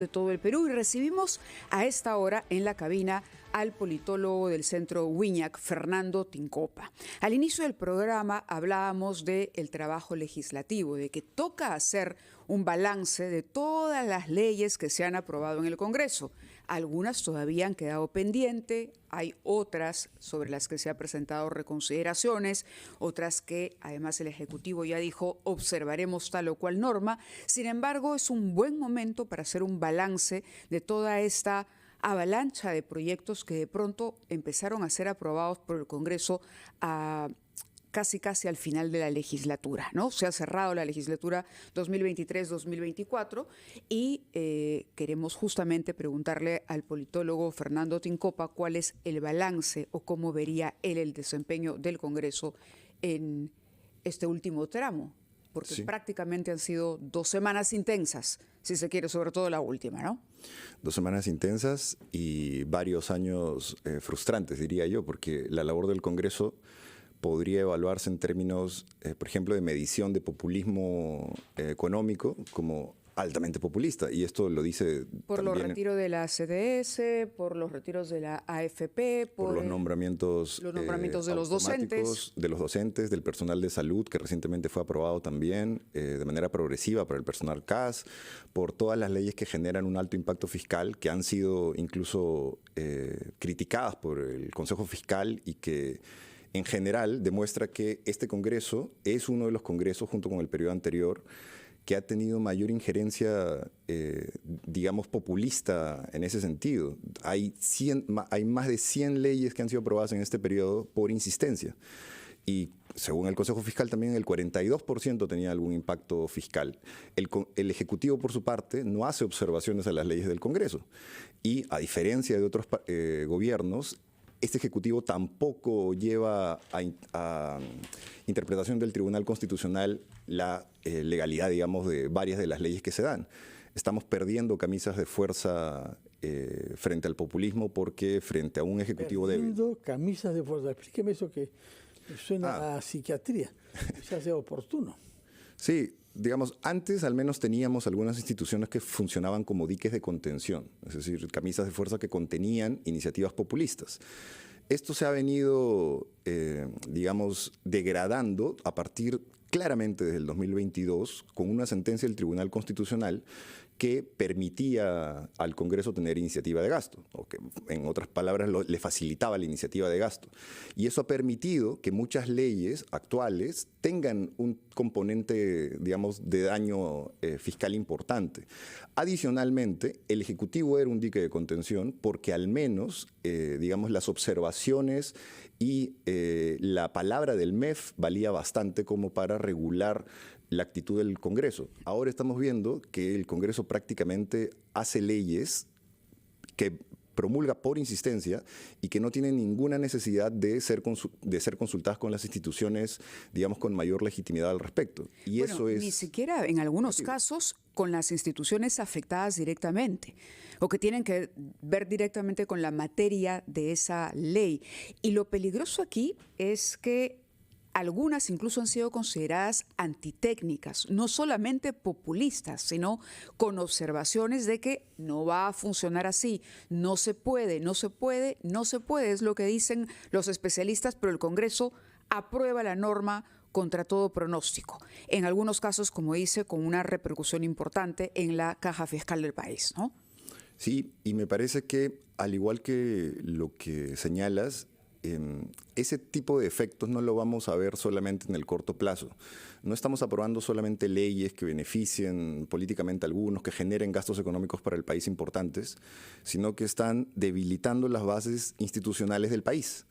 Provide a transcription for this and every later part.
de todo el Perú, y recibimos a esta hora en la cabina al politólogo del Centro Wiñac, Fernando Tincopa. Al inicio del programa hablábamos del trabajo legislativo, de que toca hacer un balance de todas las leyes que se han aprobado en el Congreso. Algunas todavía han quedado pendientes, hay otras sobre las que se han presentado reconsideraciones, otras que además el Ejecutivo ya dijo observaremos tal o cual norma. Sin embargo, es un buen momento para hacer un balance de toda esta avalancha de proyectos que de pronto empezaron a ser aprobados por el Congreso casi al final de la legislatura, ¿no? Se ha cerrado la legislatura 2023-2024 y queremos justamente preguntarle al politólogo Fernando Tincopa cuál es el balance o cómo vería él el desempeño del Congreso en este último tramo, porque sí, prácticamente han sido 2 semanas intensas, si se quiere, sobre todo la última, ¿no? 2 semanas intensas y varios años frustrantes, diría yo, porque la labor del Congreso podría evaluarse en términos, por ejemplo, de medición de populismo económico como altamente populista, y esto lo dice por también los retiros de la CDS, por los retiros de la AFP, por los nombramientos de los docentes. De los docentes, del personal de salud, que recientemente fue aprobado también de manera progresiva para el personal CAS, por todas las leyes que generan un alto impacto fiscal, que han sido incluso criticadas por el Consejo Fiscal y que en general demuestra que este Congreso es uno de los congresos, junto con el periodo anterior, que ha tenido mayor injerencia, digamos, populista en ese sentido. Hay más de 100 leyes que han sido aprobadas en este periodo por insistencia. Y según el Consejo Fiscal también el 42% tenía algún impacto fiscal. El Ejecutivo, por su parte, no hace observaciones a las leyes del Congreso. Y a diferencia de otros gobiernos, este Ejecutivo tampoco lleva a interpretación del Tribunal Constitucional la legalidad, digamos, de varias de las leyes que se dan. Estamos perdiendo camisas de fuerza frente al populismo porque frente a un Ejecutivo débil. Perdiendo camisas de fuerza. Explíqueme eso que suena a psiquiatría. Se hace oportuno. Sí, digamos, antes al menos teníamos algunas instituciones que funcionaban como diques de contención, es decir, camisas de fuerza que contenían iniciativas populistas. Esto se ha venido, digamos, degradando a partir claramente desde el 2022 con una sentencia del Tribunal Constitucional que permitía al Congreso tener iniciativa de gasto, o que en otras palabras le facilitaba la iniciativa de gasto. Y eso ha permitido que muchas leyes actuales tengan un componente, digamos, de daño fiscal importante. Adicionalmente, el Ejecutivo era un dique de contención porque al menos, digamos, las observaciones y la palabra del MEF valía bastante como para regular la actitud del Congreso. Ahora estamos viendo que el Congreso prácticamente hace leyes que promulga por insistencia y que no tienen ninguna necesidad de ser consultadas con las instituciones, digamos, con mayor legitimidad al respecto. Y bueno, eso es... Ni siquiera en algunos casos con las instituciones afectadas directamente o que tienen que ver directamente con la materia de esa ley. Y lo peligroso aquí es que algunas incluso han sido consideradas antitécnicas, no solamente populistas, sino con observaciones de que no va a funcionar así, no se puede, es lo que dicen los especialistas, pero el Congreso aprueba la norma contra todo pronóstico. En algunos casos, como dice, con una repercusión importante en la caja fiscal del país, ¿no? Sí, y me parece que, al igual que lo que señalas, ese tipo de efectos no lo vamos a ver solamente en el corto plazo. No estamos aprobando solamente leyes que beneficien políticamente a algunos, que generen gastos económicos para el país importantes, sino que están debilitando las bases institucionales del país.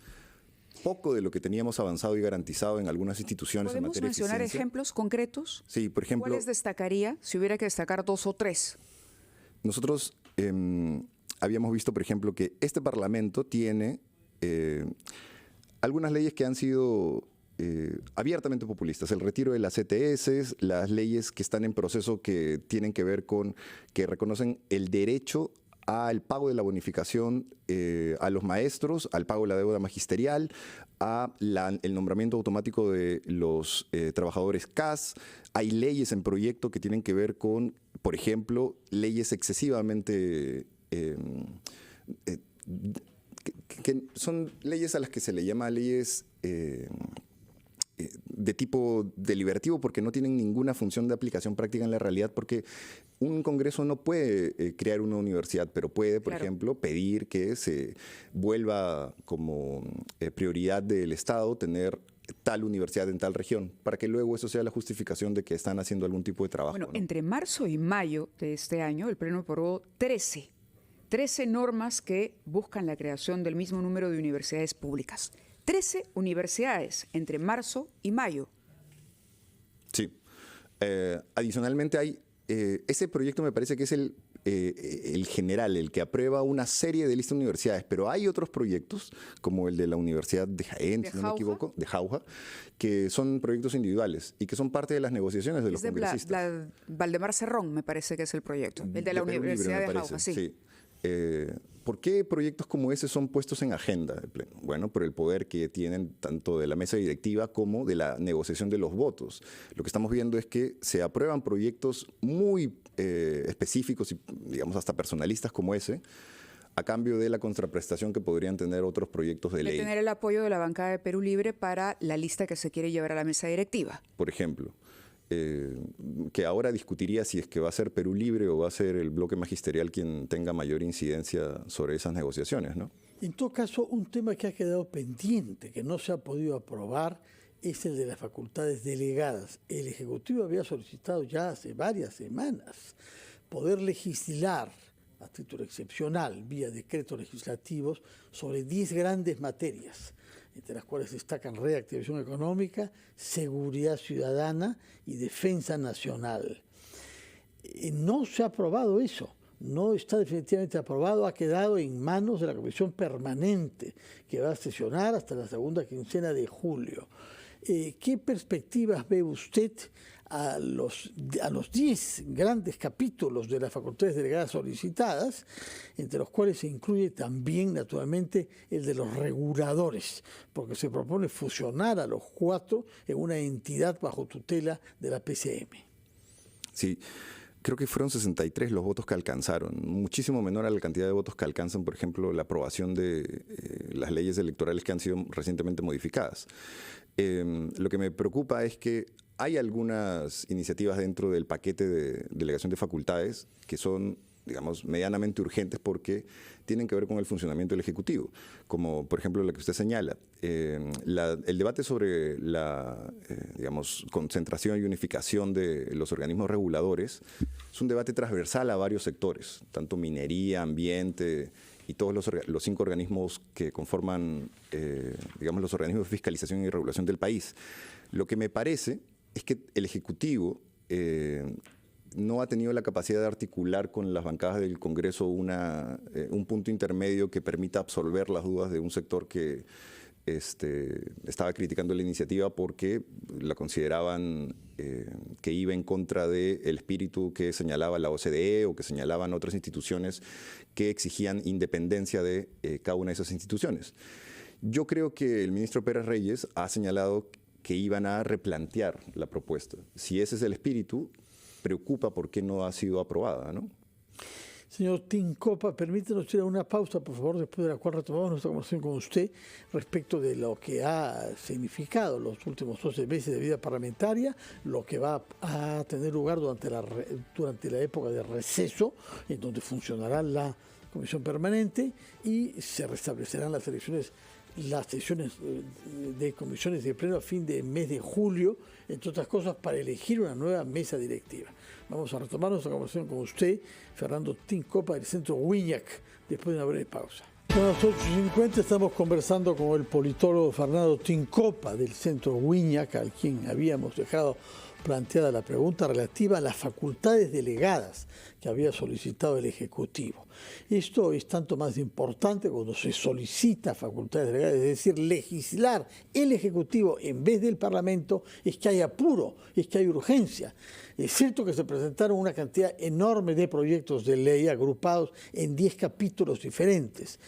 Poco de lo que teníamos avanzado y garantizado en algunas instituciones en materia de eficiencia. ¿Podemos mencionar ejemplos concretos? Sí, por ejemplo... ¿Cuáles destacaría, si hubiera que destacar 2 o 3? Nosotros habíamos visto, por ejemplo, que este Parlamento tiene algunas leyes que han sido abiertamente populistas. El retiro de las CTS, las leyes que están en proceso que tienen que ver con que reconocen el derecho al pago de la bonificación a los maestros, al pago de la deuda magisterial, el nombramiento automático de los trabajadores CAS. Hay leyes en proyecto que tienen que ver con por ejemplo, leyes excesivamente... que son leyes a las que se le llama leyes de tipo deliberativo porque no tienen ninguna función de aplicación práctica en la realidad, porque un Congreso no puede crear una universidad, pero puede, por ejemplo, pedir que se vuelva como prioridad del Estado tener tal universidad en tal región, para que luego eso sea la justificación de que están haciendo algún tipo de trabajo. Bueno, ¿no? Entre marzo y mayo de este año, el Pleno aprobó 13 normas que buscan la creación del mismo número de universidades públicas. 13 universidades entre marzo y mayo. Sí. Adicionalmente hay, ese proyecto me parece que es el general, el que aprueba una serie de listas de universidades, pero hay otros proyectos, como el de la Universidad de Jaén, si no me equivoco, de Jauja, que son proyectos individuales y que son parte de las negociaciones de los congresistas. Valdemar Cerrón, me parece que es el proyecto, el de la Universidad de Jauja, sí. ¿Por qué proyectos como ese son puestos en agenda de Pleno? Bueno, por el poder que tienen tanto de la mesa directiva como de la negociación de los votos. Lo que estamos viendo es que se aprueban proyectos muy específicos y, digamos, hasta personalistas como ese, a cambio de la contraprestación que podrían tener otros proyectos de ley. Tener el apoyo de la bancada de Perú Libre para la lista que se quiere llevar a la mesa directiva. Por ejemplo. Que ahora discutiría si es que va a ser Perú Libre o va a ser el bloque magisterial quien tenga mayor incidencia sobre esas negociaciones, ¿no? En todo caso, un tema que ha quedado pendiente, que no se ha podido aprobar, es el de las facultades delegadas. El Ejecutivo había solicitado ya hace varias semanas poder legislar a título excepcional, vía decretos legislativos, sobre 10 grandes materias, entre las cuales destacan reactivación económica, seguridad ciudadana y defensa nacional. No se ha aprobado eso, no está definitivamente aprobado, ha quedado en manos de la Comisión Permanente, que va a sesionar hasta la segunda quincena de julio. ¿Qué perspectivas ve usted a los 10 grandes capítulos de las facultades delegadas solicitadas, entre los cuales se incluye también, naturalmente, el de los reguladores, porque se propone fusionar a los 4 en una entidad bajo tutela de la PCM? Sí. Creo que fueron 63 los votos que alcanzaron, muchísimo menor a la cantidad de votos que alcanzan, por ejemplo, la aprobación de las leyes electorales que han sido recientemente modificadas. Lo que me preocupa es que hay algunas iniciativas dentro del paquete de delegación de facultades que son, digamos, medianamente urgentes porque tienen que ver con el funcionamiento del Ejecutivo, como por ejemplo la que usted señala. El debate sobre la, digamos, concentración y unificación de los organismos reguladores es un debate transversal a varios sectores, tanto minería, ambiente y todos los 5 organismos que conforman, digamos, los organismos de fiscalización y regulación del país. Lo que me parece es que el Ejecutivo no ha tenido la capacidad de articular con las bancadas del Congreso un punto intermedio que permita absolver las dudas de un sector que estaba criticando la iniciativa porque la consideraban que iba en contra del espíritu que señalaba la OCDE o que señalaban otras instituciones que exigían independencia de cada una de esas instituciones. Yo creo que el ministro Pérez Reyes ha señalado que iban a replantear la propuesta. Si ese es el espíritu, preocupa por qué no ha sido aprobada, ¿no? Señor Tincopa, permítanos ir a una pausa, por favor, después de la cual retomamos nuestra conversación con usted respecto de lo que ha significado los últimos 12 meses de vida parlamentaria, lo que va a tener lugar durante la época de receso, en donde funcionará la Comisión Permanente y se restablecerán las sesiones de comisiones de pleno a fin de mes de julio, entre otras cosas, para elegir una nueva mesa directiva. Vamos a retomar nuestra conversación con usted, Fernando Tincopa, del Centro Wiñac, después de una breve pausa. A las 8:50 estamos conversando con el politólogo Fernando Tincopa, del Centro Wiñac, al quien habíamos dejado planteada la pregunta relativa a las facultades delegadas que había solicitado el Ejecutivo. Esto es tanto más importante cuando se solicita facultades delegadas, es decir, legislar el Ejecutivo en vez del Parlamento, es que hay apuro, es que hay urgencia. Es cierto que se presentaron una cantidad enorme de proyectos de ley agrupados en 10 capítulos diferentes,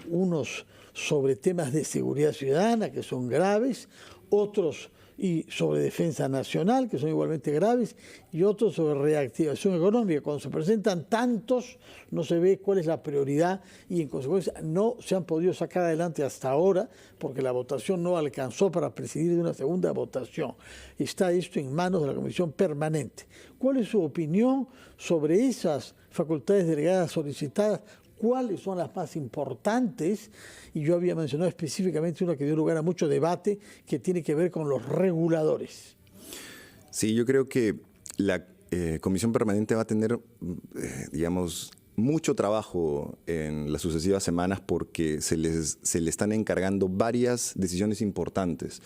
unos sobre temas de seguridad ciudadana que son graves, otros y sobre defensa nacional, que son igualmente graves, y otros sobre reactivación económica. Cuando se presentan tantos, no se ve cuál es la prioridad y en consecuencia no se han podido sacar adelante hasta ahora porque la votación no alcanzó para presidir de una segunda votación. Está esto en manos de la Comisión Permanente. ¿Cuál es su opinión sobre esas facultades delegadas solicitadas? ¿Cuáles son las más importantes? Y yo había mencionado específicamente una que dio lugar a mucho debate que tiene que ver con los reguladores. Sí, yo creo que la Comisión Permanente va a tener, digamos, mucho trabajo en las sucesivas semanas porque se le están encargando varias decisiones importantes.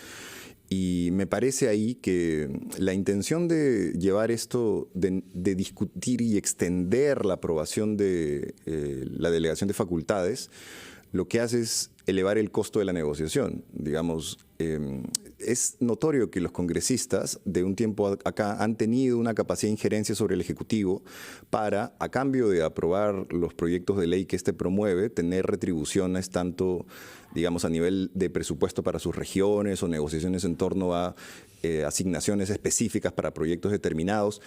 Y me parece ahí que la intención de llevar esto, de discutir y extender la aprobación de la delegación de facultades, lo que hace es elevar el costo de la negociación. Digamos, es notorio que los congresistas de un tiempo acá han tenido una capacidad de injerencia sobre el Ejecutivo para, a cambio de aprobar los proyectos de ley que éste promueve, tener retribuciones tanto, digamos, a nivel de presupuesto para sus regiones o negociaciones en torno a asignaciones específicas para proyectos determinados.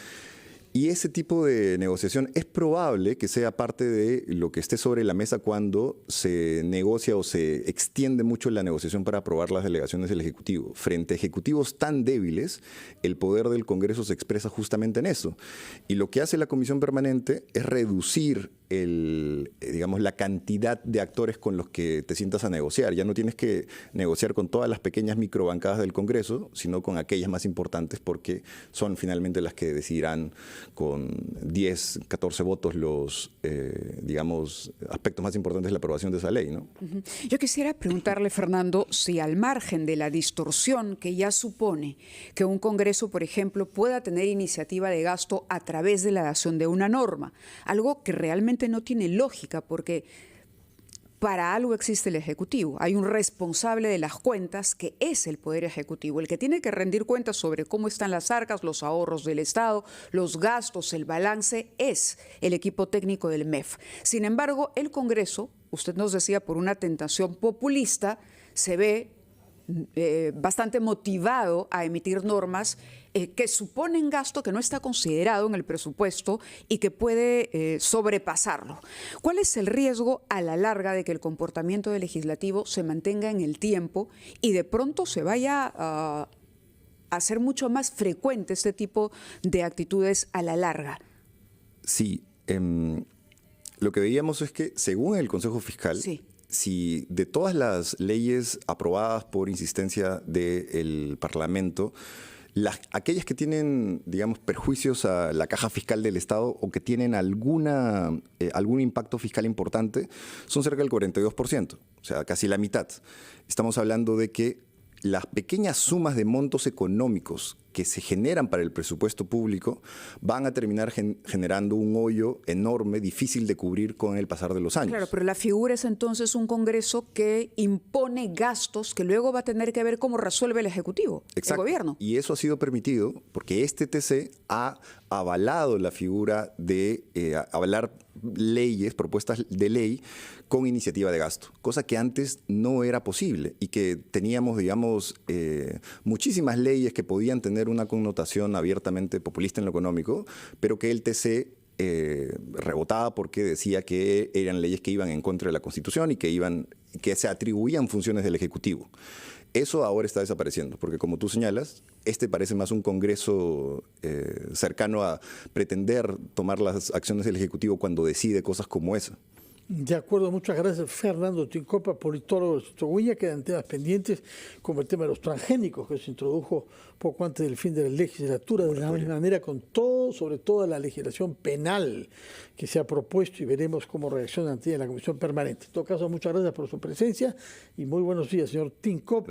Y ese tipo de negociación es probable que sea parte de lo que esté sobre la mesa cuando se negocia o se extiende mucho la negociación para aprobar las delegaciones del Ejecutivo. Frente a ejecutivos tan débiles, el poder del Congreso se expresa justamente en eso. Y lo que hace la Comisión Permanente es reducir digamos, la cantidad de actores con los que te sientas a negociar. Ya no tienes que negociar con todas las pequeñas microbancadas del Congreso, sino con aquellas más importantes porque son finalmente las que decidirán con 10, 14 votos los, digamos, aspectos más importantes de la aprobación de esa ley, ¿no? Yo quisiera preguntarle, Fernando, si al margen de la distorsión que ya supone que un Congreso, por ejemplo, pueda tener iniciativa de gasto a través de la dación de una norma, algo que realmente no tiene lógica porque para algo existe el Ejecutivo. Hay un responsable de las cuentas que es el Poder Ejecutivo, el que tiene que rendir cuentas sobre cómo están las arcas, los ahorros del Estado, los gastos, el balance, es el equipo técnico del MEF. Sin embargo, el Congreso, usted nos decía, por una tentación populista, se ve bastante motivado a emitir normas que suponen gasto que no está considerado en el presupuesto y que puede sobrepasarlo. ¿Cuál es el riesgo a la larga de que el comportamiento del legislativo se mantenga en el tiempo y de pronto se vaya a hacer mucho más frecuente este tipo de actitudes a la larga? Sí, lo que veíamos es que según el Consejo Fiscal, sí, si de todas las leyes aprobadas por insistencia del Parlamento, aquellas que tienen, digamos, perjuicios a la caja fiscal del Estado o que tienen algún impacto fiscal importante, son cerca del 42%, o sea, casi la mitad. Estamos hablando de que las pequeñas sumas de montos económicos que se generan para el presupuesto público van a terminar generando un hoyo enorme, difícil de cubrir con el pasar de los años. Claro, pero la figura es entonces un Congreso que impone gastos que luego va a tener que ver cómo resuelve el Ejecutivo, exacto, el gobierno. Y eso ha sido permitido porque este TC ha avalado la figura de avalar leyes, propuestas de ley con iniciativa de gasto, cosa que antes no era posible y que teníamos, digamos, muchísimas leyes que podían tener una connotación abiertamente populista en lo económico, pero que el TC rebotaba porque decía que eran leyes que iban en contra de la Constitución y que se atribuían funciones del Ejecutivo. Eso ahora está desapareciendo, porque como tú señalas, este parece más un Congreso cercano a pretender tomar las acciones del Ejecutivo cuando decide cosas como esa. De acuerdo, muchas gracias, Fernando Tincopa, politólogo de Huilla. Quedan temas pendientes como el tema de los transgénicos que se introdujo poco antes del fin de la legislatura, de la misma manera con todo, sobre todo la legislación penal que se ha propuesto y veremos cómo reacciona ante la Comisión Permanente. En todo caso, muchas gracias por su presencia y muy buenos días, señor Tincopa.